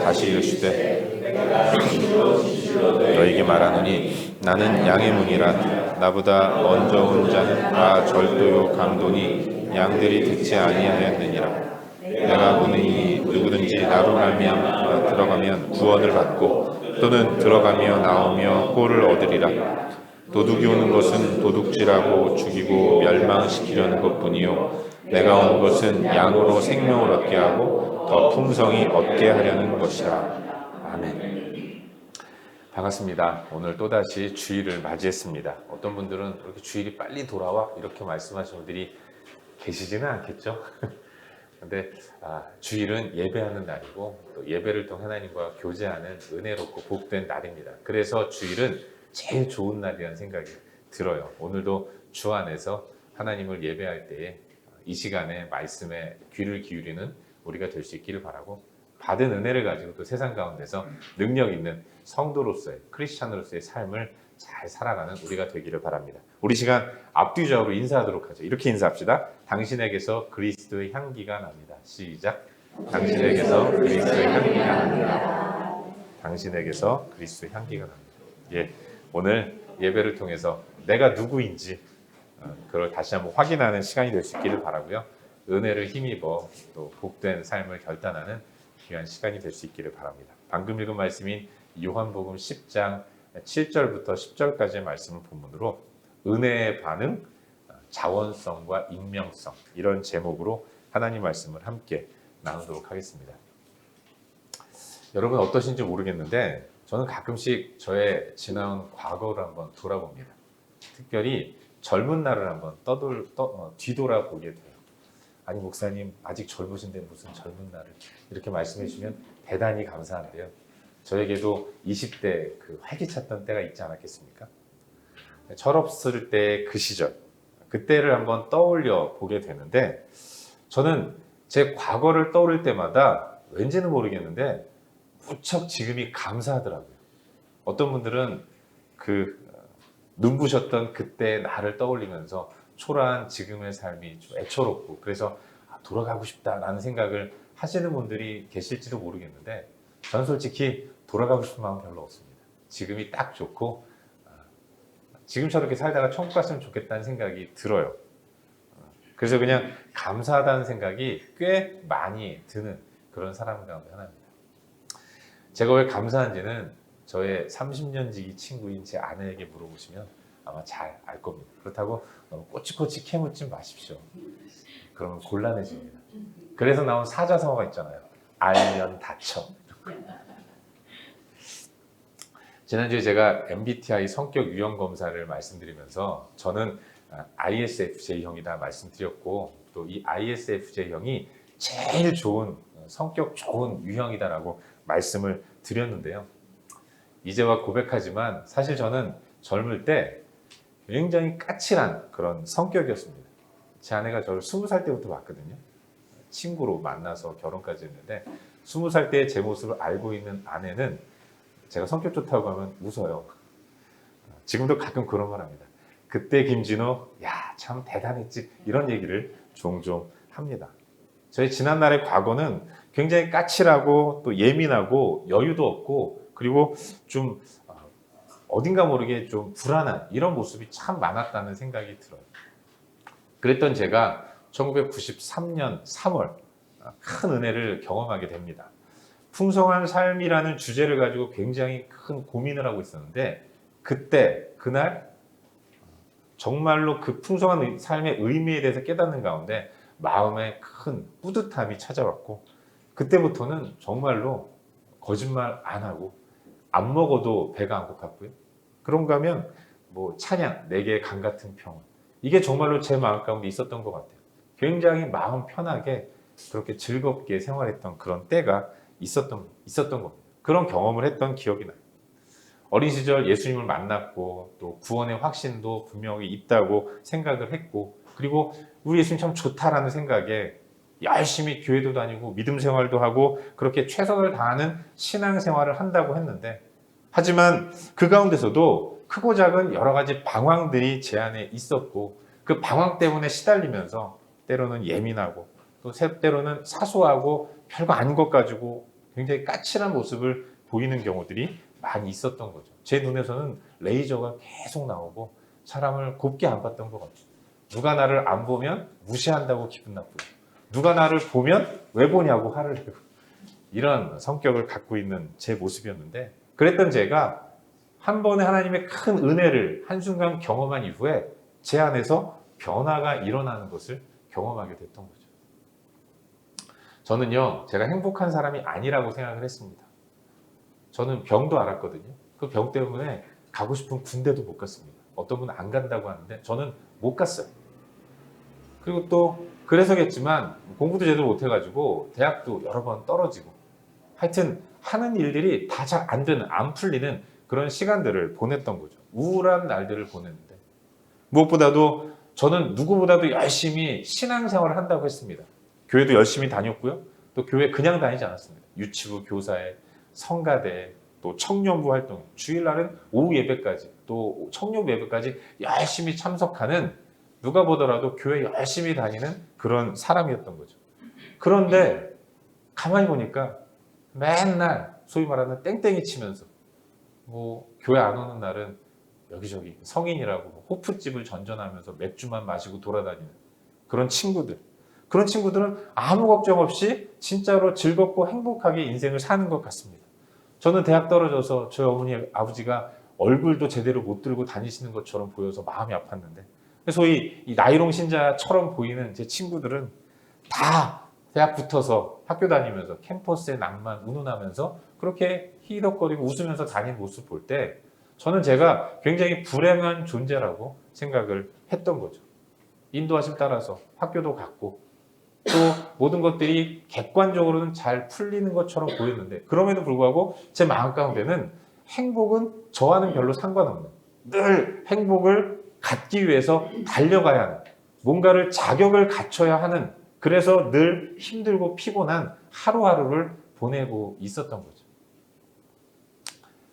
다시 이르시되 너에게 말하노니 나는 양의 문이라. 나보다 먼저 온 자는 다 절도요 강도니 양들이 듣지 아니하였느니라. 내가 문이니 누구든지 나로 말미암아 들어가면 구원을 받고 또는 들어가며 나오며 꼴을 얻으리라. 도둑이 오는 것은 도둑질하고 죽이고 멸망시키려는 것뿐이요 내가 온 것은 양으로 생명을 얻게 하고 더 풍성히 얻게 하려는 것이라. 아멘. 반갑습니다. 오늘 또다시 주일을 맞이했습니다. 어떤 분들은 이렇게 주일이 빨리 돌아와 이렇게 말씀하시는 분들이 계시지는 않겠죠. 근데 주일은 예배하는 날이고 또 예배를 통해 하나님과 교제하는 은혜롭고 복된 날입니다. 그래서 주일은 제일 좋은 날이라는 생각이 들어요. 오늘도 주 안에서 하나님을 예배할 때에 이 시간에 말씀에 귀를 기울이는 우리가 될 수 있기를 바라고, 받은 은혜를 가지고 또 세상 가운데서 능력 있는 성도로서의, 크리스찬으로서의 삶을 잘 살아가는 우리가 되기를 바랍니다. 우리 시간 앞뒤좌우로 인사하도록 하죠. 이렇게 인사합시다. 당신에게서 그리스도의 향기가 납니다. 시작. 당신에게서 그리스도의 향기가 납니다. 당신에게서 그리스도의 향기가 납니다. 예, 오늘 예배를 통해서 내가 누구인지 그걸 다시 한번 확인하는 시간이 될 수 있기를 바라고요. 은혜를 힘입어 또 복된 삶을 결단하는 귀한 시간이 될 수 있기를 바랍니다. 방금 읽은 말씀인 요한복음 10장 7절부터 10절까지의 말씀을 본문으로 은혜의 반응, 자원성과 익명성, 이런 제목으로 하나님 말씀을 함께 나누도록 하겠습니다. 여러분 어떠신지 모르겠는데 저는 가끔씩 저의 지나온 과거를 한번 돌아봅니다. 특별히 젊은 날을 한번 뒤돌아보게 돼요. 아니 목사님 아직 젊으신데 무슨 젊은 날을, 이렇게 말씀해 주시면 대단히 감사한데요. 저에게도 20대 그 활기찼던 때가 있지 않았겠습니까? 철없을 때 그 시절, 그때를 한번 떠올려 보게 되는데, 저는 제 과거를 떠올릴 때마다 왠지는 모르겠는데 무척 지금이 감사하더라고요. 어떤 분들은 그 눈부셨던 그때 나를 떠올리면서 초라한 지금의 삶이 좀 애처롭고 그래서 돌아가고 싶다라는 생각을 하시는 분들이 계실지도 모르겠는데, 저는 솔직히 돌아가고 싶은 마음은 별로 없습니다. 지금이 딱 좋고 지금처럼 이렇게 살다가 천국 갔으면 좋겠다는 생각이 들어요. 그래서 그냥 감사하다는 생각이 꽤 많이 드는 그런 사람 가운데 하나입니다. 제가 왜 감사한지는 저의 30년 지기 친구인 제 아내에게 물어보시면 아마 잘 알 겁니다. 그렇다고 너무 꼬치꼬치 캐묻지 마십시오. 그러면 곤란해집니다. 그래서 나온 사자성어가 있잖아요. 알면 다쳐. 지난주에 제가 MBTI 성격 유형 검사를 말씀드리면서 저는 ISFJ형이다 말씀드렸고, 또 이 ISFJ형이 제일 좋은 성격 좋은 유형이다라고 말씀을 드렸는데요. 이제와 고백하지만 사실 저는 젊을 때 굉장히 까칠한 그런 성격이었습니다. 제 아내가 저를 20살 때부터 봤거든요. 친구로 만나서 결혼까지 했는데 20살 때 제 모습을 알고 있는 아내는 제가 성격 좋다고 하면 웃어요. 지금도 가끔 그런 말 합니다. 그때 김진호, 야, 참 대단했지. 이런 얘기를 종종 합니다. 저희 지난날의 과거는 굉장히 까칠하고 또 예민하고 여유도 없고, 그리고 좀 어딘가 모르게 좀 불안한 이런 모습이 참 많았다는 생각이 들어요. 그랬던 제가 1993년 3월 큰 은혜를 경험하게 됩니다. 풍성한 삶이라는 주제를 가지고 굉장히 큰 고민을 하고 있었는데, 그날 정말로 그 풍성한 삶의 의미에 대해서 깨닫는 가운데 마음에 큰 뿌듯함이 찾아왔고, 그때부터는 정말로 거짓말 안 하고 안 먹어도 배가 안 고팠고요. 그런가 하면 뭐 찬양, 내게 강 같은 평온, 이게 정말로 제 마음 가운데 있었던 것 같아요. 굉장히 마음 편하게 그렇게 즐겁게 생활했던 그런 때가 있었던 겁니다. 그런 경험을 했던 기억이 나요. 어린 시절 예수님을 만났고 또 구원의 확신도 분명히 있다고 생각을 했고, 그리고 우리 예수님 참 좋다라는 생각에 열심히 교회도 다니고 믿음 생활도 하고 그렇게 최선을 다하는 신앙 생활을 한다고 했는데, 하지만 그 가운데서도 크고 작은 여러 가지 방황들이 제 안에 있었고, 그 방황 때문에 시달리면서 때로는 예민하고 또 때로는 사소하고 별거 아닌 것 가지고 굉장히 까칠한 모습을 보이는 경우들이 많이 있었던 거죠. 제 눈에서는 레이저가 계속 나오고 사람을 곱게 안 봤던 것 같아요. 누가 나를 안 보면 무시한다고 기분 나쁘고, 누가 나를 보면 왜 보냐고 화를 내고, 이런 성격을 갖고 있는 제 모습이었는데, 그랬던 제가 한 번에 하나님의 큰 은혜를 한순간 경험한 이후에 제 안에서 변화가 일어나는 것을 경험하게 됐던 거죠. 저는요, 제가 행복한 사람이 아니라고 생각을 했습니다. 저는 병도 앓았거든요. 그 병 때문에 가고 싶은 군대도 못 갔습니다. 어떤 분은 안 간다고 하는데 저는 못 갔어요. 그리고 또 그래서겠지만 공부도 제대로 못 해가지고 대학도 여러 번 떨어지고, 하여튼 하는 일들이 다 잘 안 되는, 안 풀리는 그런 시간들을 보냈던 거죠. 우울한 날들을 보냈는데, 무엇보다도 저는 누구보다도 열심히 신앙생활을 한다고 했습니다. 교회도 열심히 다녔고요. 또 교회 그냥 다니지 않았습니다. 유치부, 교사회, 성가대, 또 청년부 활동, 주일날은 오후 예배까지, 또 청년부 예배까지 열심히 참석하는, 누가 보더라도 교회 열심히 다니는 그런 사람이었던 거죠. 그런데 가만히 보니까 맨날 소위 말하는 땡땡이 치면서, 뭐 교회 안 오는 날은 여기저기 성인이라고 호프집을 전전하면서 맥주만 마시고 돌아다니는 그런 친구들. 그런 친구들은 아무 걱정 없이 진짜로 즐겁고 행복하게 인생을 사는 것 같습니다. 저는 대학 떨어져서 저희 어머니 아버지가 얼굴도 제대로 못 들고 다니시는 것처럼 보여서 마음이 아팠는데, 소위 이 나이롱 신자처럼 보이는 제 친구들은 다 대학 붙어서 학교 다니면서 캠퍼스의 낭만 운운하면서 그렇게 희덕거리고 웃으면서 다니는 모습 볼 때 저는 제가 굉장히 불행한 존재라고 생각을 했던 거죠. 인도하심 따라서 학교도 갔고 또 모든 것들이 객관적으로는 잘 풀리는 것처럼 보였는데, 그럼에도 불구하고 제 마음 가운데는 행복은 저와는 별로 상관없는, 늘 행복을 갖기 위해서 달려가야 하는, 뭔가를 자격을 갖춰야 하는, 그래서 늘 힘들고 피곤한 하루하루를 보내고 있었던 거죠.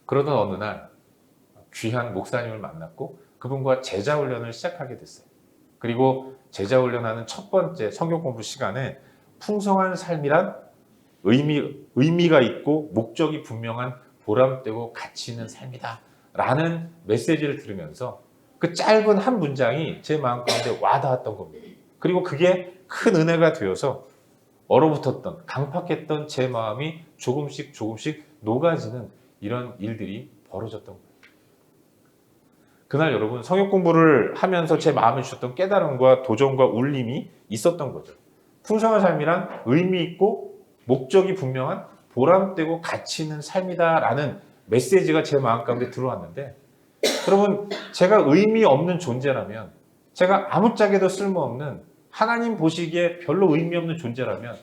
그러던 어느 날 귀한 목사님을 만났고 그분과 제자훈련을 시작하게 됐어요. 그리고 제자훈련하는 첫 번째 성경 공부 시간에 풍성한 삶이란 의미가 있고 목적이 분명한 보람되고 가치 있는 삶이다 라는 메시지를 들으면서 그 짧은 한 문장이 제 마음 가운데 와닿았던 겁니다. 그리고 그게 큰 은혜가 되어서 얼어붙었던, 강팍했던 제 마음이 조금씩 녹아지는 이런 일들이 벌어졌던 거예요. 그날 여러분, 성역 공부를 하면서 제 마음에 주셨던 깨달음과 도전과 울림이 있었던 거죠. 풍성한 삶이란 의미 있고 목적이 분명한 보람되고 가치 있는 삶이다라는 메시지가 제 마음 가운데 들어왔는데, 여러분, 제가 의미 없는 존재라면, 제가 아무짝에도 쓸모없는, 하나님 보시기에 별로 의미 없는 존재라면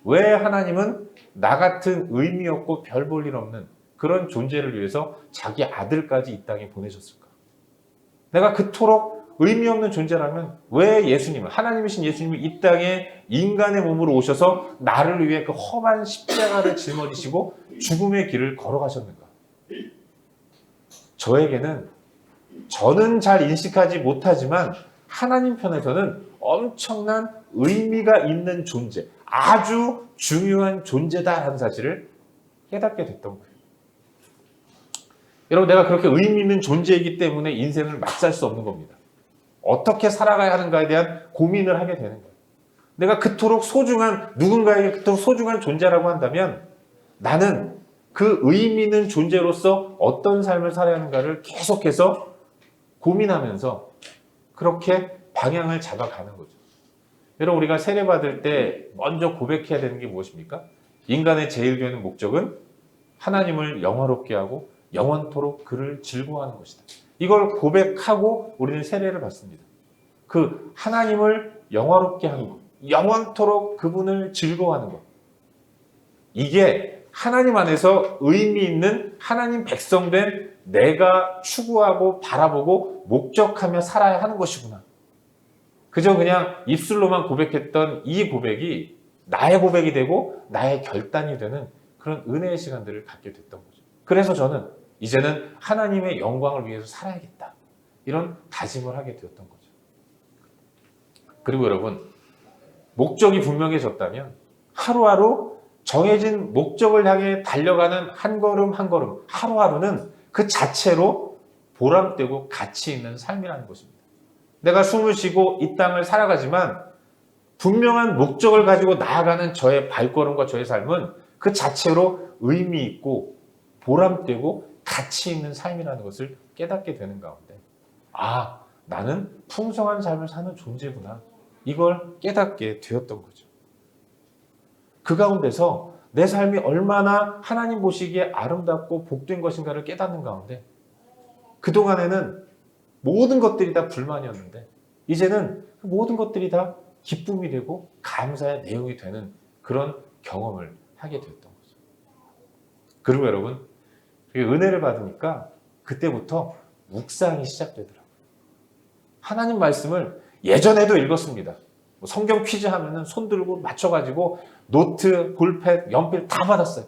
왜 하나님은 나 같은 의미 없고 별 볼 일 없는 그런 존재를 위해서 자기 아들까지 이 땅에 보내셨을까? 내가 그토록 의미 없는 존재라면 왜 예수님을, 하나님이신 예수님이 이 땅에 인간의 몸으로 오셔서 나를 위해 그 험한 십자가를 짊어지시고 죽음의 길을 걸어가셨는가? 저에게는, 저는 잘 인식하지 못하지만 하나님 편에서는 엄청난 의미가 있는 존재, 아주 중요한 존재다라는 사실을 깨닫게 됐던 거예요. 여러분, 내가 그렇게 의미 있는 존재이기 때문에 인생을 맞설 수 없는 겁니다. 어떻게 살아가야 하는가에 대한 고민을 하게 되는 거예요. 내가 그토록 소중한, 누군가에게 그토록 소중한 존재라고 한다면 나는 그 의미 있는 존재로서 어떤 삶을 살아야 하는가를 계속해서 고민하면서 그렇게 방향을 잡아가는 거죠. 여러분, 우리가 세례받을 때 먼저 고백해야 되는 게 무엇입니까? 인간의 제일 되는 목적은 하나님을 영화롭게 하고 영원토록 그를 즐거워하는 것이다. 이걸 고백하고 우리는 세례를 받습니다. 그 하나님을 영화롭게 하는 것, 영원토록 그분을 즐거워하는 것, 이게 하나님 안에서 의미 있는 하나님 백성된 내가 추구하고 바라보고 목적하며 살아야 하는 것이구나. 그저 그냥 입술로만 고백했던 이 고백이 나의 고백이 되고 나의 결단이 되는 그런 은혜의 시간들을 갖게 됐던 거죠. 그래서 저는 이제는 하나님의 영광을 위해서 살아야겠다, 이런 다짐을 하게 되었던 거죠. 그리고 여러분, 목적이 분명해졌다면 하루하루 정해진 목적을 향해 달려가는 한 걸음 한 걸음, 하루하루는 그 자체로 보람되고 가치 있는 삶이라는 것입니다. 내가 숨을 쉬고 이 땅을 살아가지만 분명한 목적을 가지고 나아가는 저의 발걸음과 저의 삶은 그 자체로 의미 있고 보람되고 가치 있는 삶이라는 것을 깨닫게 되는 가운데, 아, 나는 풍성한 삶을 사는 존재구나. 이걸 깨닫게 되었던 거죠. 그 가운데서 내 삶이 얼마나 하나님 보시기에 아름답고 복된 것인가를 깨닫는 가운데, 그동안에는 모든 것들이 다 불만이었는데 이제는 그 모든 것들이 다 기쁨이 되고 감사의 내용이 되는 그런 경험을 하게 되었던 거죠. 그리고 여러분, 은혜를 받으니까 그때부터 묵상이 시작되더라고요. 하나님 말씀을 예전에도 읽었습니다. 성경 퀴즈 하면은 손 들고 맞춰가지고 노트, 볼펜, 연필 다 받았어요.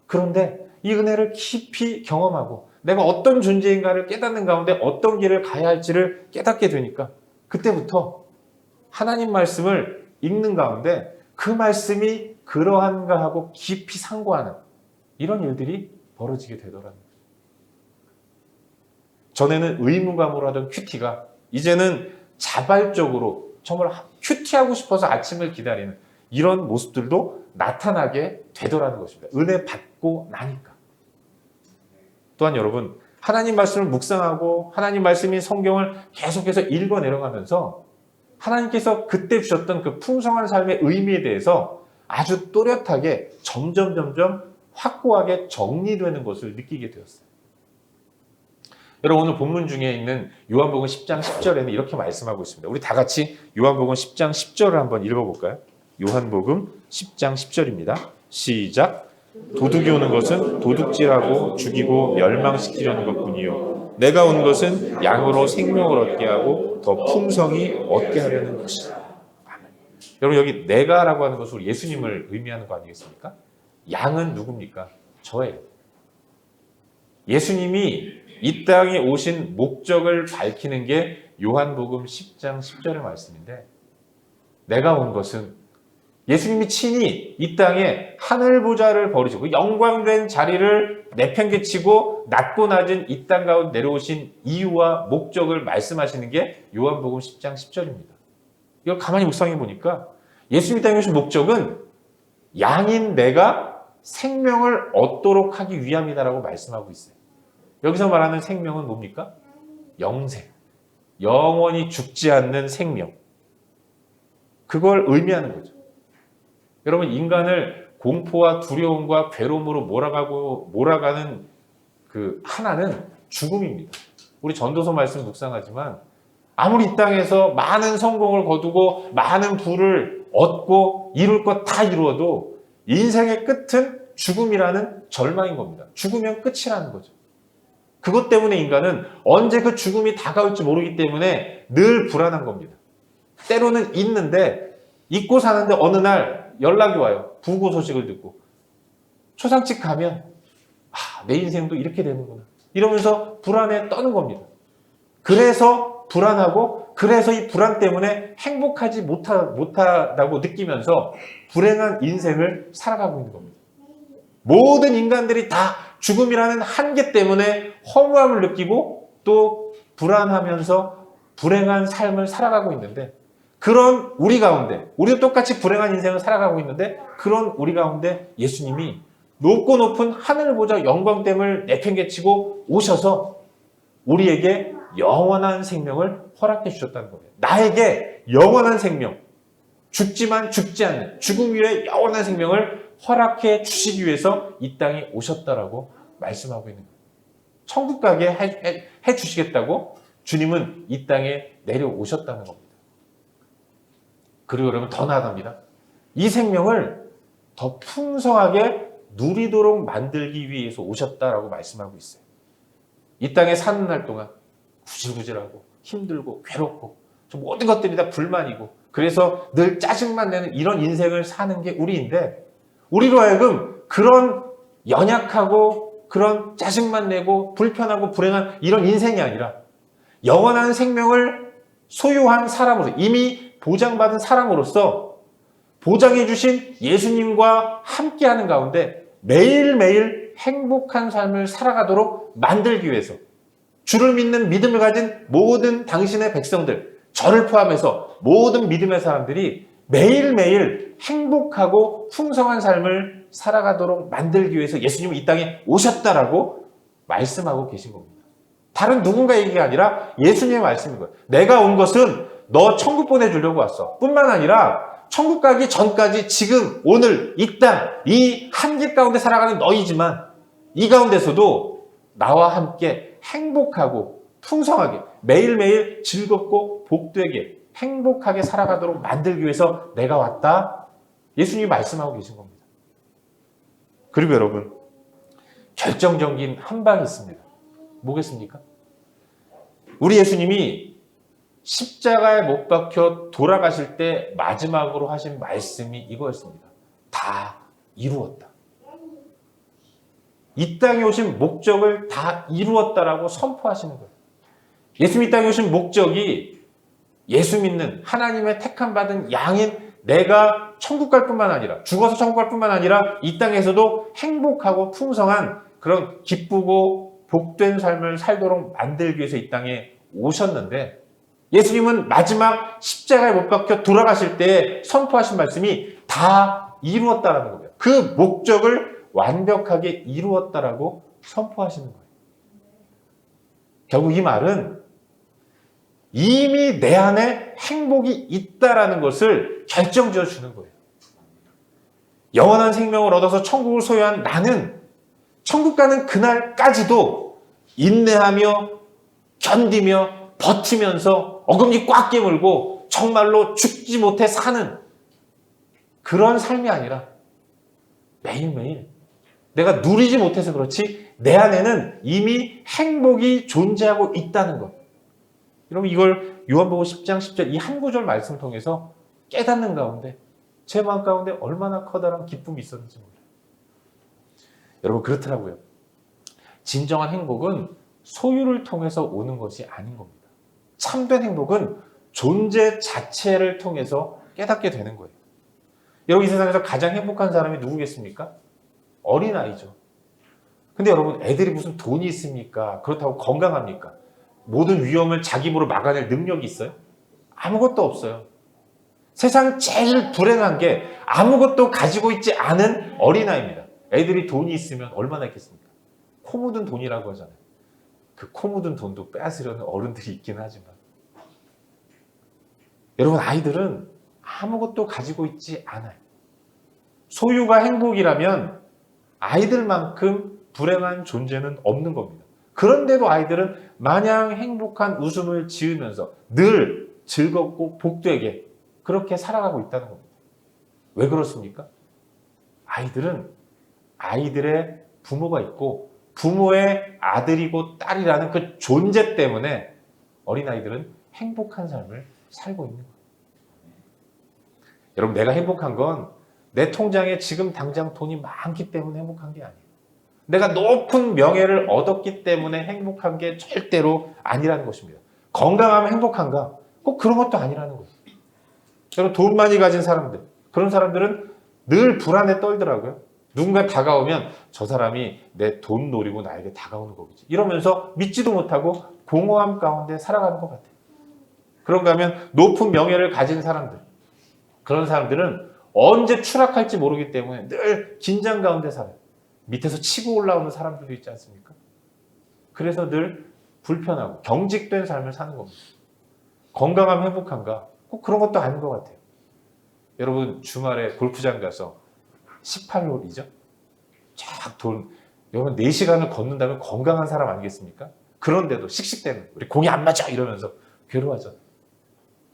그런데 이 은혜를 깊이 경험하고 내가 어떤 존재인가를 깨닫는 가운데 어떤 길을 가야 할지를 깨닫게 되니까 그때부터 하나님 말씀을 읽는 가운데 그 말씀이 그러한가 하고 깊이 상고하는 이런 일들이 벌어지게 되더라고요. 전에는 의무감으로 하던 큐티가 이제는 자발적으로 정말 큐티하고 싶어서 아침을 기다리는 이런 모습들도 나타나게 되더라는 것입니다. 은혜 받고 나니까. 또한 여러분, 하나님 말씀을 묵상하고 하나님 말씀인 성경을 계속해서 읽어 내려가면서 하나님께서 그때 주셨던 그 풍성한 삶의 의미에 대해서 아주 또렷하게 점점 확고하게 정리되는 것을 느끼게 되었어요. 여러분, 오늘 본문 중에 있는 요한복음 10장 10절에는 이렇게 말씀하고 있습니다. 우리 다 같이 요한복음 10장 10절을 한번 읽어볼까요? 요한복음 10장 10절입니다. 시작. 도둑이 오는 것은 도둑질하고 죽이고 멸망시키려는 것뿐이요 내가 온 것은 양으로 생명을 얻게 하고 더 풍성히 얻게 하려는 것이다. 아멘. 여러분, 여기 내가라고 하는 것은 예수님을 의미하는 거 아니겠습니까? 양은 누굽니까? 저예요. 예수님이 이 땅에 오신 목적을 밝히는 게 요한복음 10장 10절의 말씀인데, 내가 온 것은 예수님이 친히 이 땅에 하늘 보좌를 버리시고 영광된 자리를 내팽개치고 낮고 낮은 이 땅 가운데 내려오신 이유와 목적을 말씀하시는 게 요한복음 10장 10절입니다. 이걸 가만히 묵상해 보니까 예수님이 땅에 오신 목적은 양인 내가 생명을 얻도록 하기 위함이다라고 말씀하고 있어요. 여기서 말하는 생명은 뭡니까? 영생. 영원히 죽지 않는 생명. 그걸 의미하는 거죠. 여러분, 인간을 공포와 두려움과 괴로움으로 몰아가는 그 하나는 죽음입니다. 우리 전도서 말씀 묵상하지만 아무리 이 땅에서 많은 성공을 거두고 많은 부를 얻고 이룰 것 다 이루어도 인생의 끝은 죽음이라는 절망인 겁니다. 죽으면 끝이라는 거죠. 그것 때문에 인간은 언제 그 죽음이 다가올지 모르기 때문에 늘 불안한 겁니다. 때로는 잊고 사는데 어느 날 연락이 와요. 부고 소식을 듣고. 초상집 가면 내 인생도 이렇게 되는구나. 이러면서 불안에 떠는 겁니다. 그래서 불안하고 그래서 이 불안 때문에 행복하지 못하다고 느끼면서 불행한 인생을 살아가고 있는 겁니다. 모든 인간들이 다 죽음이라는 한계 때문에 허무함을 느끼고 또 불안하면서 불행한 삶을 살아가고 있는데, 그런 우리 가운데, 우리도 똑같이 불행한 인생을 살아가고 있는데 그런 우리 가운데 예수님이 높고 높은 하늘 보좌 영광됨을 내팽개치고 오셔서 우리에게 영원한 생명을 허락해 주셨다는 겁니다. 나에게 영원한 생명, 죽지만 죽지 않는 죽음 위에 영원한 생명을 허락해 주시기 위해서 이 땅에 오셨다라고 말씀하고 있는 거예요. 천국 가게 해 주시겠다고 주님은 이 땅에 내려오셨다는 겁니다. 그리고 여러분, 더 나아갑니다. 이 생명을 더 풍성하게 누리도록 만들기 위해서 오셨다라고 말씀하고 있어요. 이 땅에 사는 날 동안 구질구질하고 힘들고 괴롭고 모든 것들이 다 불만이고 그래서 늘 짜증만 내는 이런 인생을 사는 게 우리인데, 우리로 하여금 그런 연약하고 그런 짜증만 내고 불편하고 불행한 이런 인생이 아니라 영원한 생명을 소유한 사람으로서, 이미 보장받은 사람으로서 보장해 주신 예수님과 함께하는 가운데 매일매일 행복한 삶을 살아가도록 만들기 위해서 주를 믿는 믿음을 가진 모든 당신의 백성들, 저를 포함해서 모든 믿음의 사람들이 매일매일 행복하고 풍성한 삶을 살아가도록 만들기 위해서 예수님은 이 땅에 오셨다라고 말씀하고 계신 겁니다. 다른 누군가의 얘기가 아니라 예수님의 말씀인 거예요. 내가 온 것은 너 천국 보내주려고 왔어. 뿐만 아니라 천국 가기 전까지 지금 오늘 이 땅, 이 한길 가운데 살아가는 너희지만 이 가운데서도 나와 함께 행복하고 풍성하게 매일매일 즐겁고 복되게 행복하게 살아가도록 만들기 위해서 내가 왔다. 예수님이 말씀하고 계신 겁니다. 그리고 여러분, 결정적인 한 방이 있습니다. 뭐겠습니까? 우리 예수님이 십자가에 못 박혀 돌아가실 때 마지막으로 하신 말씀이 이거였습니다. 다 이루었다. 이 땅에 오신 목적을 다 이루었다라고 선포하시는 거예요. 예수님 이 땅에 오신 목적이 예수 믿는 하나님의 택함 받은 양인 내가 천국 갈 뿐만 아니라 죽어서 천국 갈 뿐만 아니라 이 땅에서도 행복하고 풍성한 그런 기쁘고 복된 삶을 살도록 만들기 위해서 이 땅에 오셨는데 예수님은 마지막 십자가에 못 박혀 돌아가실 때 선포하신 말씀이 다 이루었다라는 겁니다. 그 목적을 완벽하게 이루었다라고 선포하시는 거예요. 결국 이 말은 이미 내 안에 행복이 있다라는 것을 결정지어 주는 거예요. 영원한 생명을 얻어서 천국을 소유한 나는 천국 가는 그날까지도 인내하며 견디며 버티면서 어금니 꽉 깨물고 정말로 죽지 못해 사는 그런 삶이 아니라 매일매일 내가 누리지 못해서 그렇지 내 안에는 이미 행복이 존재하고 있다는 것. 여러분 이걸 요한복음 10장 10절 이 한 구절 말씀을 통해서 깨닫는 가운데 제 마음 가운데 얼마나 커다란 기쁨이 있었는지 몰라요. 여러분 그렇더라고요. 진정한 행복은 소유를 통해서 오는 것이 아닌 겁니다. 참된 행복은 존재 자체를 통해서 깨닫게 되는 거예요. 여러분 이 세상에서 가장 행복한 사람이 누구겠습니까? 어린아이죠. 근데 여러분 애들이 무슨 돈이 있습니까? 그렇다고 건강합니까? 모든 위험을 자기 힘으로 막아낼 능력이 있어요? 아무것도 없어요. 세상 제일 불행한 게 아무것도 가지고 있지 않은 어린아이입니다. 애들이 돈이 있으면 얼마나 있겠습니까? 코 묻은 돈이라고 하잖아요. 그 코 묻은 돈도 빼앗으려는 어른들이 있긴 하지만 여러분 아이들은 아무것도 가지고 있지 않아요. 소유가 행복이라면 아이들만큼 불행한 존재는 없는 겁니다. 그런데도 아이들은 마냥 행복한 웃음을 지으면서 늘 즐겁고 복되게 그렇게 살아가고 있다는 겁니다. 왜 그렇습니까? 아이들은 아이들의 부모가 있고 부모의 아들이고 딸이라는 그 존재 때문에 어린아이들은 행복한 삶을 살고 있는 거예요. 여러분 내가 행복한 건 내 통장에 지금 당장 돈이 많기 때문에 행복한 게 아니에요. 내가 높은 명예를 얻었기 때문에 행복한 게 절대로 아니라는 것입니다. 건강하면 행복한가? 꼭 그런 것도 아니라는 거예요. 여러분 돈 많이 가진 사람들, 그런 사람들은 늘 불안에 떨더라고요. 누군가 다가오면 저 사람이 내 돈 노리고 나에게 다가오는 거겠지. 이러면서 믿지도 못하고 공허함 가운데 살아가는 것 같아요. 그런가 하면 높은 명예를 가진 사람들, 그런 사람들은 언제 추락할지 모르기 때문에 늘 긴장 가운데 살아요. 밑에서 치고 올라오는 사람들도 있지 않습니까? 그래서 늘 불편하고 경직된 삶을 사는 겁니다. 건강하면 행복한가? 꼭 그런 것도 아닌 것 같아요. 여러분 주말에 골프장 가서 18홀이죠? 쫙 여러분 4시간을 걷는다면 건강한 사람 아니겠습니까? 그런데도 씩씩대는 우리 공이 안 맞아 이러면서 괴로워하죠.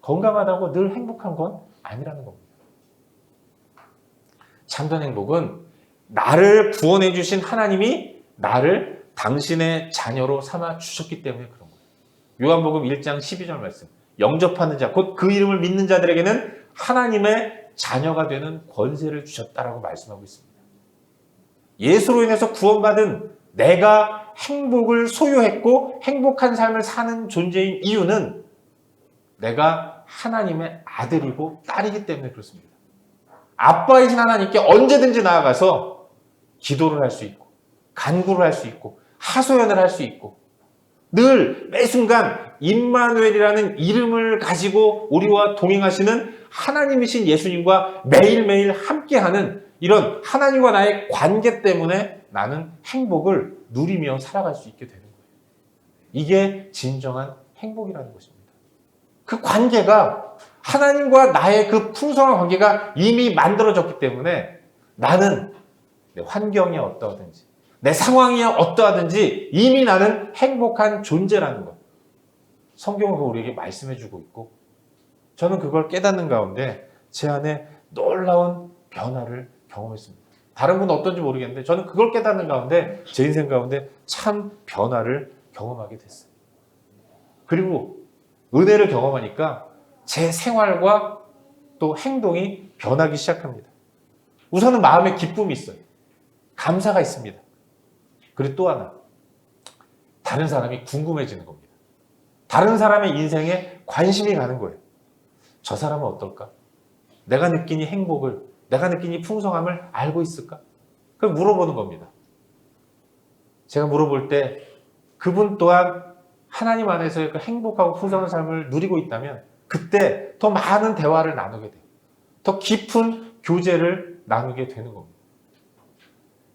건강하다고 늘 행복한 건 아니라는 겁니다. 참된 행복은 나를 구원해 주신 하나님이 나를 당신의 자녀로 삼아 주셨기 때문에 그런 거예요. 요한복음 1장 12절 말씀. 영접하는 자, 곧 그 이름을 믿는 자들에게는 하나님의 자녀가 되는 권세를 주셨다라고 말씀하고 있습니다. 예수로 인해서 구원받은 내가 행복을 소유했고 행복한 삶을 사는 존재인 이유는 내가 하나님의 아들이고 딸이기 때문에 그렇습니다. 아빠이신 하나님께 언제든지 나아가서 기도를 할 수 있고 간구를 할 수 있고 하소연을 할 수 있고 늘 매 순간 임마누엘이라는 이름을 가지고 우리와 동행하시는 하나님이신 예수님과 매일매일 함께하는 이런 하나님과 나의 관계 때문에 나는 행복을 누리며 살아갈 수 있게 되는 거예요. 이게 진정한 행복이라는 것입니다. 그 관계가 하나님과 나의 그 풍성한 관계가 이미 만들어졌기 때문에 나는 내 환경이 어떠하든지 내 상황이 어떠하든지 이미 나는 행복한 존재라는 것. 성경은 우리에게 말씀해주고 있고 저는 그걸 깨닫는 가운데 제 안에 놀라운 변화를 경험했습니다. 다른 분은 어떤지 모르겠는데 저는 그걸 깨닫는 가운데 제 인생 가운데 참 변화를 경험하게 됐어요. 그리고 은혜를 경험하니까 제 생활과 또 행동이 변하기 시작합니다. 우선은 마음에 기쁨이 있어요. 감사가 있습니다. 그리고 또 하나, 다른 사람이 궁금해지는 겁니다. 다른 사람의 인생에 관심이 가는 거예요. 저 사람은 어떨까? 내가 느끼니 행복을, 내가 느끼니 풍성함을 알고 있을까? 그걸 물어보는 겁니다. 제가 물어볼 때 그분 또한 하나님 안에서의 그 행복하고 풍성한 삶을 누리고 있다면 그때 더 많은 대화를 나누게 돼요. 더 깊은 교제를 나누게 되는 겁니다.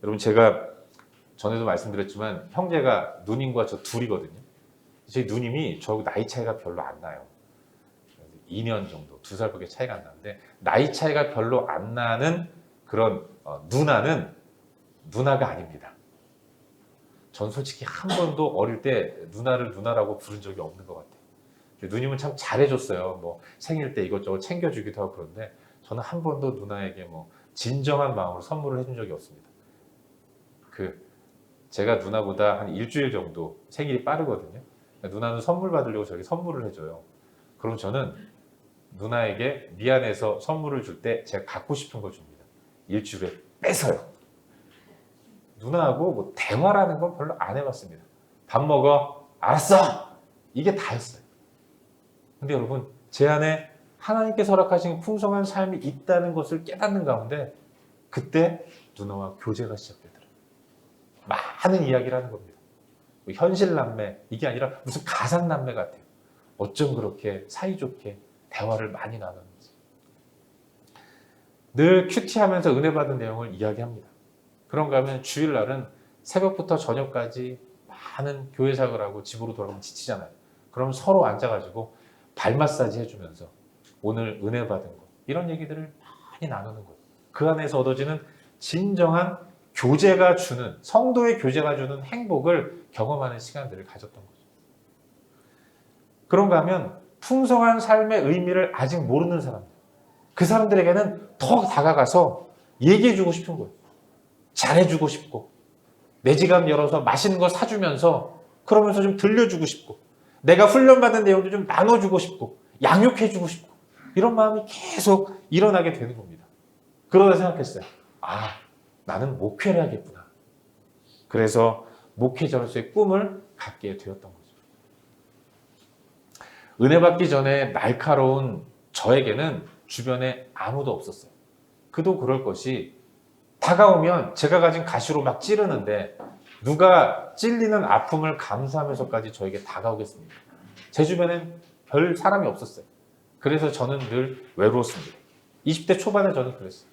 여러분 제가 전에도 말씀드렸지만 형제가 누님과 저 둘이거든요. 제 누님이 저하고 나이 차이가 별로 안 나요. 2년 정도, 2살밖에 차이가 안 나는데 나이 차이가 별로 안 나는 그런 누나는 누나가 아닙니다. 전 솔직히 한 번도 어릴 때 누나를 누나라고 부른 적이 없는 것 같아요. 누님은 참 잘해줬어요. 뭐 생일 때 이것저것 챙겨주기도 하고 그런데 저는 한 번도 누나에게 뭐 진정한 마음으로 선물을 해준 적이 없습니다. 제가 누나보다 한 일주일 정도 생일이 빠르거든요. 누나는 선물 받으려고 저에게 선물을 해줘요. 그럼 저는 누나에게 미안해서 선물을 줄 때 제가 갖고 싶은 걸 줍니다. 일주일에 뺏어요. 누나하고 뭐 대화라는 건 별로 안 해봤습니다. 밥 먹어. 알았어. 이게 다였어요. 근데 여러분 제 안에 하나님께서 허락하신 풍성한 삶이 있다는 것을 깨닫는 가운데 그때 누나와 교제가 시작되더라고요. 많은 이야기를 하는 겁니다. 현실 남매 이게 아니라 무슨 가상 남매 같아요. 어쩜 그렇게 사이좋게 대화를 많이 나누는지. 늘 큐티하면서 은혜 받은 내용을 이야기합니다. 그런가 하면 주일날은 새벽부터 저녁까지 많은 교회 사역을 하고 집으로 돌아가면 지치잖아요. 그럼 서로 앉아가지고 발 마사지 해주면서 오늘 은혜 받은 거 이런 얘기들을 많이 나누는 거예요. 그 안에서 얻어지는 진정한 교제가 주는, 성도의 교제가 주는 행복을 경험하는 시간들을 가졌던 거죠. 그런가 하면 풍성한 삶의 의미를 아직 모르는 사람들, 그 사람들에게는 더 다가가서 얘기해주고 싶은 거예요. 잘해주고 싶고 내 지갑 열어서 맛있는 거 사주면서 그러면서 좀 들려주고 싶고 내가 훈련받은 내용도 좀 나눠주고 싶고 양육해주고 싶고 이런 마음이 계속 일어나게 되는 겁니다. 그러다 생각했어요. 나는 목회를 하겠구나. 그래서 목회자로서의 꿈을 갖게 되었던 거죠. 은혜 받기 전에 날카로운 저에게는 주변에 아무도 없었어요. 그도 그럴 것이 다가오면 제가 가진 가시로 막 찌르는데 누가 찔리는 아픔을 감수하면서까지 저에게 다가오겠습니까? 제 주변엔 별 사람이 없었어요. 그래서 저는 늘 외로웠습니다. 20대 초반에 저는 그랬어요.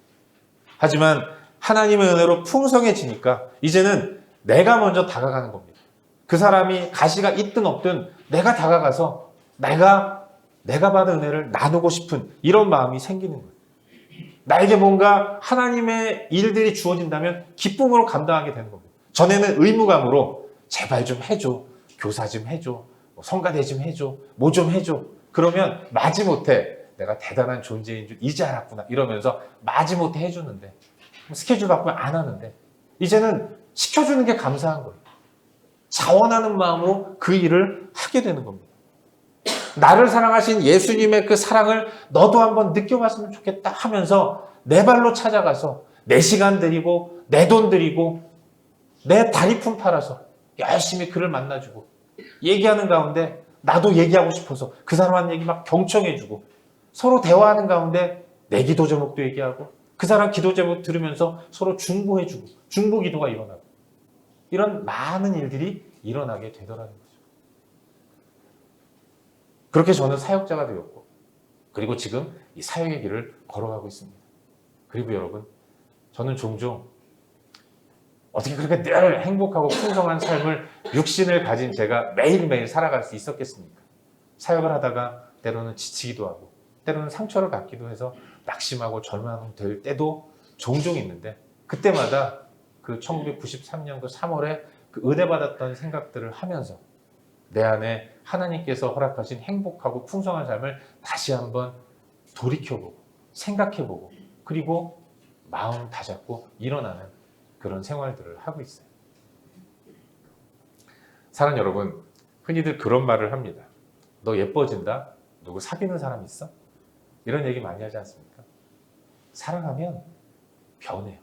하지만 하나님의 은혜로 풍성해지니까 이제는 내가 먼저 다가가는 겁니다. 그 사람이 가시가 있든 없든 내가 다가가서 내가 받은 은혜를 나누고 싶은 이런 마음이 생기는 거예요. 나에게 뭔가 하나님의 일들이 주어진다면 기쁨으로 감당하게 되는 겁니다. 전에는 의무감으로 제발 좀 해줘. 교사 좀 해줘. 성가대 좀 해줘. 뭐 좀 해줘. 그러면 마지못해 내가 대단한 존재인 줄 이제 알았구나 이러면서 마지못해 해주는데 스케줄 바꾸면 안 하는데 이제는 시켜주는 게 감사한 거예요. 자원하는 마음으로 그 일을 하게 되는 겁니다. 나를 사랑하신 예수님의 그 사랑을 너도 한번 느껴봤으면 좋겠다 하면서 내 발로 찾아가서 내 시간 들이고 내 돈 들이고 내 다리품 팔아서 열심히 그를 만나주고 얘기하는 가운데 나도 얘기하고 싶어서 그 사람한 얘기 막 경청해주고 서로 대화하는 가운데 내 기도 제목도 얘기하고 그 사람 기도 제목 들으면서 서로 중보해주고 중보 기도가 일어나고 이런 많은 일들이 일어나게 되더라는 거죠. 그렇게 저는 사역자가 되었고 그리고 지금 이 사역의 길을 걸어가고 있습니다. 그리고 여러분, 저는 종종 어떻게 그렇게 늘 행복하고 풍성한 삶을 육신을 가진 제가 매일매일 살아갈 수 있었겠습니까? 사역을 하다가 때로는 지치기도 하고 때로는 상처를 받기도 해서 낙심하고 절망될 때도 종종 있는데 그때마다 그 1993년 그 3월에 그 은혜 받았던 생각들을 하면서 내 안에 하나님께서 허락하신 행복하고 풍성한 삶을 다시 한번 돌이켜보고 생각해보고 그리고 마음 다잡고 일어나는 그런 생활들을 하고 있어요. 사랑 여러분, 흔히들 그런 말을 합니다. 너 예뻐진다? 누구 사귀는 사람 있어? 이런 얘기 많이 하지 않습니까? 사랑하면 변해요.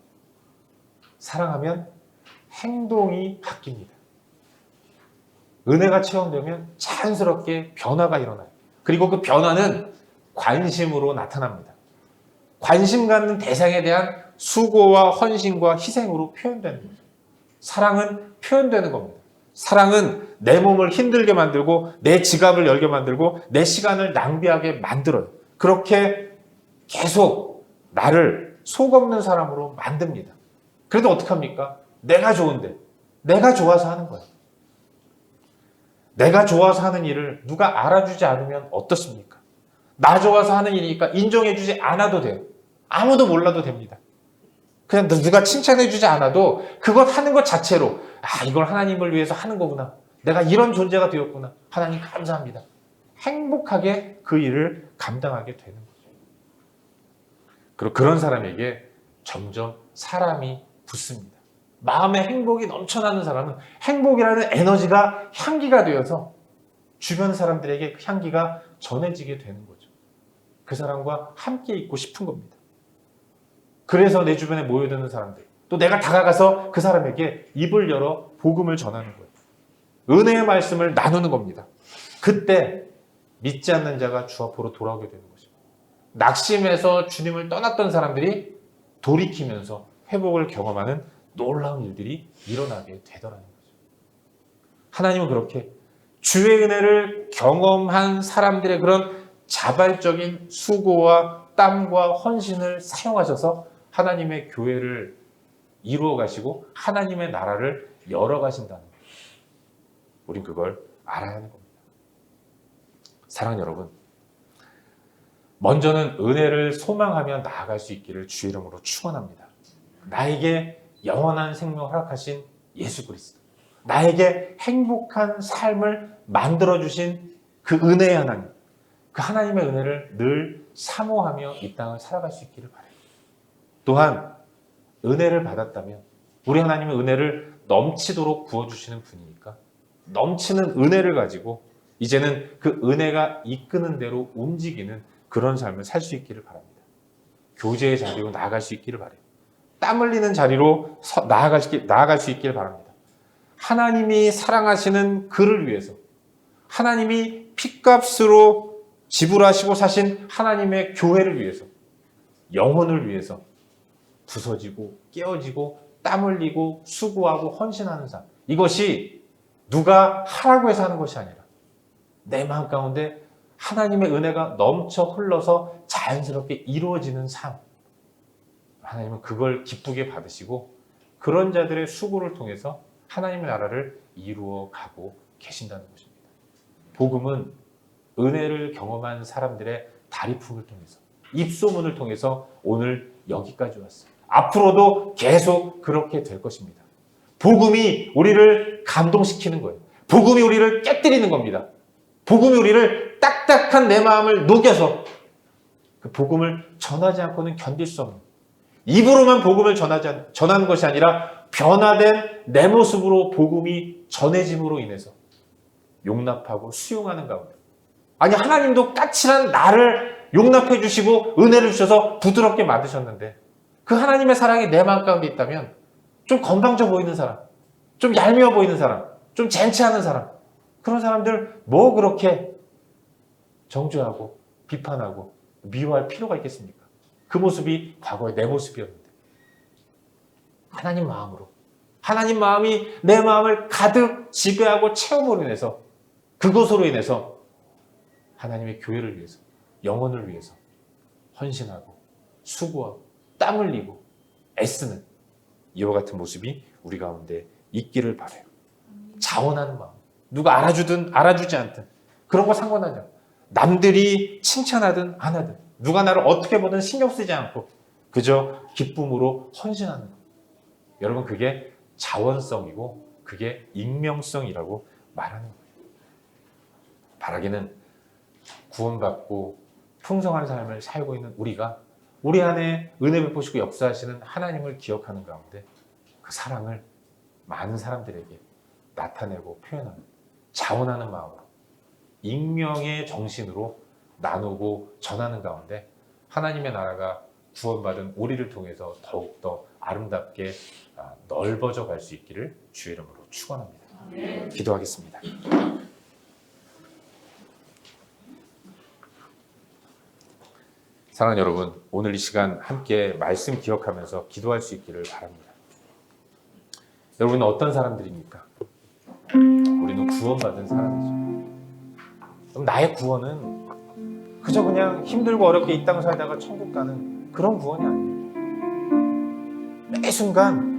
사랑하면 행동이 바뀝니다. 은혜가 체험되면 자연스럽게 변화가 일어나요. 그리고 그 변화는 관심으로 나타납니다. 관심 갖는 대상에 대한 수고와 헌신과 희생으로 표현되는 거죠. 사랑은 표현되는 겁니다. 사랑은 내 몸을 힘들게 만들고 내 지갑을 열게 만들고 내 시간을 낭비하게 만들어요. 그렇게 계속 나를 속 없는 사람으로 만듭니다. 그래도 어떡합니까? 내가 좋은데 내가 좋아서 하는 거예요. 내가 좋아서 하는 일을 누가 알아주지 않으면 어떻습니까? 나 좋아서 하는 일이니까 인정해주지 않아도 돼요. 아무도 몰라도 됩니다. 그냥 누가 칭찬해주지 않아도 그것 하는 것 자체로 이걸 하나님을 위해서 하는 거구나. 내가 이런 존재가 되었구나. 하나님 감사합니다. 행복하게 그 일을 감당하게 되는 거죠. 그리고 그런 사람에게 점점 사람이 붙습니다. 마음의 행복이 넘쳐나는 사람은 행복이라는 에너지가 향기가 되어서 주변 사람들에게 그 향기가 전해지게 되는 거죠. 그 사람과 함께 있고 싶은 겁니다. 그래서 내 주변에 모여드는 사람들, 또 내가 다가가서 그 사람에게 입을 열어 복음을 전하는 거예요. 은혜의 말씀을 나누는 겁니다. 그때 믿지 않는 자가 주 앞으로 돌아오게 되는 거죠. 낙심해서 주님을 떠났던 사람들이 돌이키면서 회복을 경험하는 놀라운 일들이 일어나게 되더라는 거죠. 하나님은 그렇게 주의 은혜를 경험한 사람들의 그런 자발적인 수고와 땀과 헌신을 사용하셔서 하나님의 교회를 이루어 가시고 하나님의 나라를 열어 가신다는 거예요. 우린 그걸 알아야 하는 겁니다. 사랑하는 여러분, 먼저는 은혜를 소망하며 나아갈 수 있기를 주의 이름으로 축원합니다. 나에게 영원한 생명을 허락하신 예수 그리스도, 나에게 행복한 삶을 만들어주신 그 은혜의 하나님, 그 하나님의 은혜를 늘 사모하며 이 땅을 살아갈 수 있기를 바라요. 또한 은혜를 받았다면 우리 하나님의 은혜를 넘치도록 부어주시는 분이니까 넘치는 은혜를 가지고 이제는 그 은혜가 이끄는 대로 움직이는 그런 삶을 살 수 있기를 바랍니다. 교제의 자리로 나아갈 수 있기를 바라요. 땀 흘리는 자리로 나아갈 수 있기를 바랍니다. 하나님이 사랑하시는 그를 위해서, 하나님이 핏값으로 지불하시고 사신 하나님의 교회를 위해서, 영혼을 위해서 부서지고 깨어지고 땀 흘리고 수고하고 헌신하는 삶, 이것이 누가 하라고 해서 하는 것이 아니라 내 마음 가운데 하나님의 은혜가 넘쳐 흘러서 자연스럽게 이루어지는 삶, 하나님은 그걸 기쁘게 받으시고 그런 자들의 수고를 통해서 하나님의 나라를 이루어 가고 계신다는 것입니다. 복음은 은혜를 경험한 사람들의 다리품을 통해서, 입소문을 통해서 오늘 여기까지 왔어요. 앞으로도 계속 그렇게 될 것입니다. 복음이 우리를 감동시키는 거예요. 복음이 우리를 깨뜨리는 겁니다. 복음이 우리를 딱딱한 내 마음을 녹여서 그 복음을 전하지 않고는 견딜 수 없는, 입으로만 복음을 전하는 것이 아니라 변화된 내 모습으로 복음이 전해짐으로 인해서 용납하고 수용하는 가운데, 아니 하나님도 까칠한 나를 용납해 주시고 은혜를 주셔서 부드럽게 만드셨는데 그 하나님의 사랑이 내 마음 가운데 있다면 좀 건방져 보이는 사람, 좀 얄미워 보이는 사람, 좀 젠치하는 사람, 그런 사람들 뭐 그렇게 정죄하고 비판하고 미워할 필요가 있겠습니까? 그 모습이 과거의 내 모습이었는데 하나님 마음으로, 하나님 마음이 내 마음을 가득 지배하고 채움으로 인해서, 그것으로 인해서 하나님의 교회를 위해서, 영혼을 위해서 헌신하고 수고하고 땀 흘리고 애쓰는 이와 같은 모습이 우리 가운데 있기를 바라요. 자원하는 마음. 누가 알아주든 알아주지 않든 그런 거 상관하지 않아요. 남들이 칭찬하든 안 하든 누가 나를 어떻게 보든 신경 쓰지 않고 그저 기쁨으로 헌신하는 것. 여러분, 그게 자원성이고 그게 익명성이라고 말하는 거예요. 바라기는 구원받고 풍성한 삶을 살고 있는 우리가 우리 안에 은혜 베푸시고 역사하시는 하나님을 기억하는 가운데 그 사랑을 많은 사람들에게 나타내고 표현하는, 자원하는 마음으로, 익명의 정신으로 나누고 전하는 가운데 하나님의 나라가 구원받은 우리를 통해서 더욱더 아름답게 넓어져 갈 수 있기를 주의 이름으로 축원합니다. 기도하겠습니다. 사랑하는 여러분, 오늘 이 시간 함께 말씀 기억하면서 기도할 수 있기를 바랍니다. 여러분은 어떤 사람들입니까? 우리는 구원받은 사람이죠. 그럼 나의 구원은 그저 그냥 힘들고 어렵게 이 땅 살다가 천국 가는 그런 구원이 아니에요. 매 순간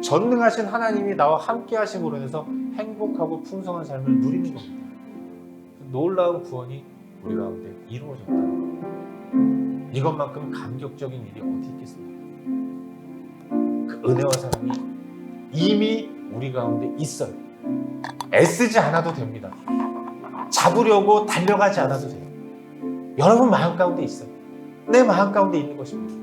전능하신 하나님이 나와 함께 하심으로 인해서 행복하고 풍성한 삶을 누리는 겁니다. 놀라운 구원이 우리 가운데 이루어졌다. 이것만큼 감격적인 일이 어디 있겠습니까? 그 은혜와 사랑이 이미 우리 가운데 있어요. 애쓰지 않아도 됩니다. 잡으려고 달려가지 않아도 돼요. 여러분 마음 가운데 있어요. 내 마음 가운데 있는 것입니다.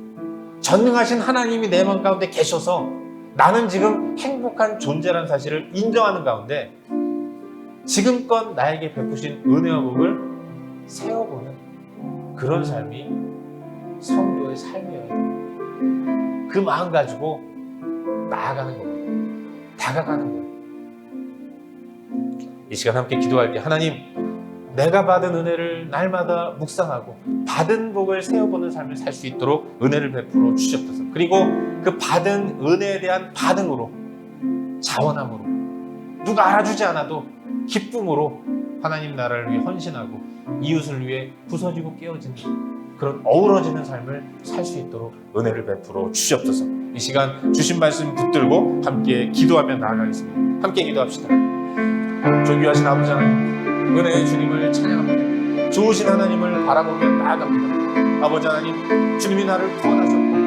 전능하신 하나님이 내 마음 가운데 계셔서 나는 지금 행복한 존재라는 사실을 인정하는 가운데 지금껏 나에게 베푸신 은혜와 복을 세워보는 그런 삶이 성도의 삶이에요. 그 마음 가지고 나아가는 겁니다. 다가가는 거예요. 이 시간 함께 기도할 때 하나님, 내가 받은 은혜를 날마다 묵상하고 받은 복을 세워보는 삶을 살 수 있도록 은혜를 베풀어 주셨소서. 그리고 그 받은 은혜에 대한 반응으로, 자원함으로, 누가 알아주지 않아도 기쁨으로 하나님 나라를 위해 헌신하고 이웃을 위해 부서지고 깨어지는 그런 어우러지는 삶을 살 수 있도록 은혜를 베풀어 주시옵소서. 이 시간 주신 말씀 붙들고 함께 기도하며 나아가겠습니다. 함께 기도합시다. 존귀하신 아버지 하나님, 은혜의 주님을 찬양합니다. 좋으신 하나님을 바라보며 나아갑니다. 아버지 하나님, 주님이 나를 구원하셨고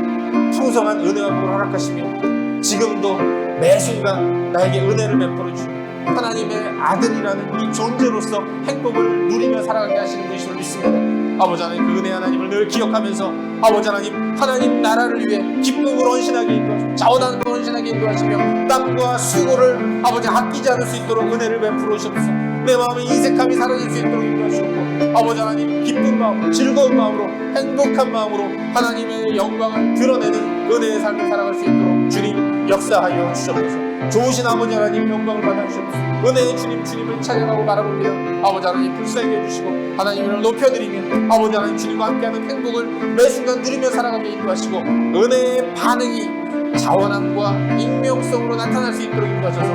풍성한 은혜와 복을 허락하시며 지금도 매 순간 나에게 은혜를 베풀어 주시고 하나님의 아들이라는 이 존재로서 행복을 누리며 살아가게 하시는 분이심을 믿습니다. 아버지 하나님, 그 은혜 하나님을 늘 기억하면서 아버지 하나님, 하나님 나라를 위해 기쁨으로 헌신하게 인도하시고 자원하는 걸 헌신하게 인도하시며 땀과 수고를 아버지 아끼지 않을 수 있도록 은혜를 베풀어 주옵소서. 내 마음의 인색함이 사라질 수 있도록 인도하시옵고 아버지 하나님, 기쁜 마음으로, 즐거운 마음으로, 행복한 마음으로 하나님의 영광을 드러내는 은혜의 삶을 살아갈 수 있도록 주님 역사하여 주시옵소서. 좋으신 아버지 하나님, 영광을 받아주시옵소서. 은혜의 주님, 주님을 찬양하고 바라봅니다. 아버지 하나님, 불쌍히 해주시고 하나님을 높여드리며 아버지 하나님, 주님과 함께하는 행복을 매 순간 누리며 살아가게 인도하시고 은혜의 반응이 자원함과 익명성으로 나타날 수 있도록 인도하셔서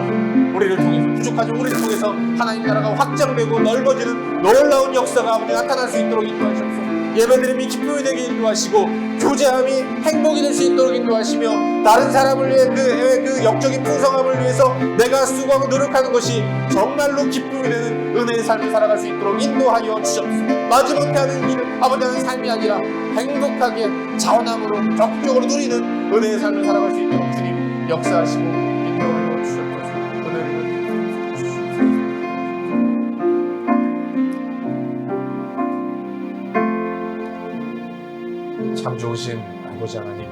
우리를 통해서, 부족하죠 우리를 통해서 하나님 나라가 확장되고 넓어지는 놀라운 역사가 아버지 나타날 수 있도록 인도하셔서 예배드림이 기쁨이 되게 인도하시고 교제함이 행복이 될 수 있도록 인도하시며 다른 사람을 위해 그 역적인 풍성함을 위해서 내가 수고하고 노력하는 것이 정말로 기쁨이 되는 은혜의 삶을 살아갈 수 있도록 인도하여 주셨소. 마지못해 하는 일, 아버지 하는 삶이 아니라 행복하게 자원함으로 적극적으로 누리는 은혜의 삶을 살아갈 수 있도록 주님 역사하시고 인도하여 주셨소서. 은혜를 주시옵소서. 참 좋으신 아버지 하나님,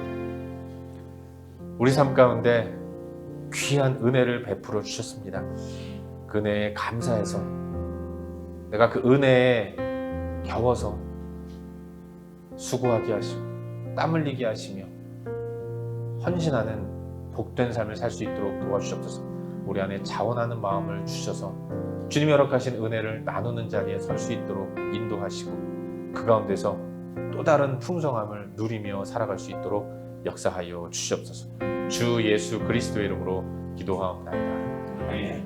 우리 삶 가운데 귀한 은혜를 베풀어 주셨습니다. 그 은혜에 감사해서 내가 그 은혜에 겨워서 수고하게 하시고 땀 흘리게 하시며 헌신하는 복된 삶을 살 수 있도록 도와주셨소서. 우리 안에 자원하는 마음을 주셔서 주님이 허락하신 은혜를 나누는 자리에 설 수 있도록 인도하시고 그 가운데서 또 다른 풍성함을 누리며 살아갈 수 있도록 역사하여 주시옵소서. 주 예수 그리스도의 이름으로 기도하옵나이다. 아멘.